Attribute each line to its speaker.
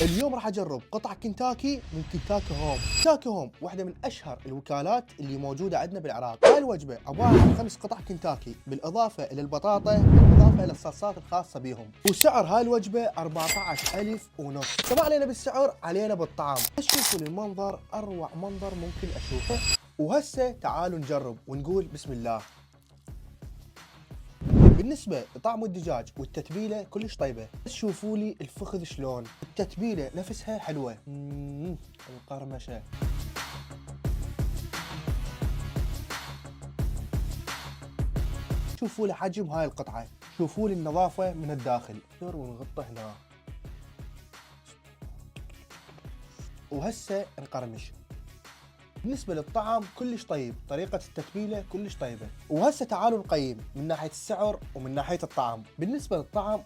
Speaker 1: اليوم راح اجرب قطع كنتاكي من كنتاكي هوم. كنتاكي هوم واحدة من اشهر الوكالات اللي موجودة عندنا بالعراق. هاي الوجبة عبارة عن 5 قطع كنتاكي بالاضافة الى البطاطا بالاضافة الى الصلصات الخاصة بيهم. وسعر هاي الوجبة 14,000 ونص. فما علينا بالسعر، علينا بالطعم. شوفوا المنظر، اروع منظر ممكن اشوفه. وهسه تعالوا نجرب ونقول بسم الله. بالنسبة لطعم الدجاج والتتبيلة كلش طيبة، بس شوفوا لي الفخذ شلون، التتبيلة نفسها حلوة. القرمشة. شوفوا لي حجم هاي القطعة، شوفوا لي النظافة من الداخل. ونغطه هنا. وهسه نقرمش. بالنسبة للطعم كلش طيب، طريقة التتبيلة كلش طيبة. وهسه تعالوا نقيم من ناحية السعر ومن ناحية الطعم. بالنسبة للطعم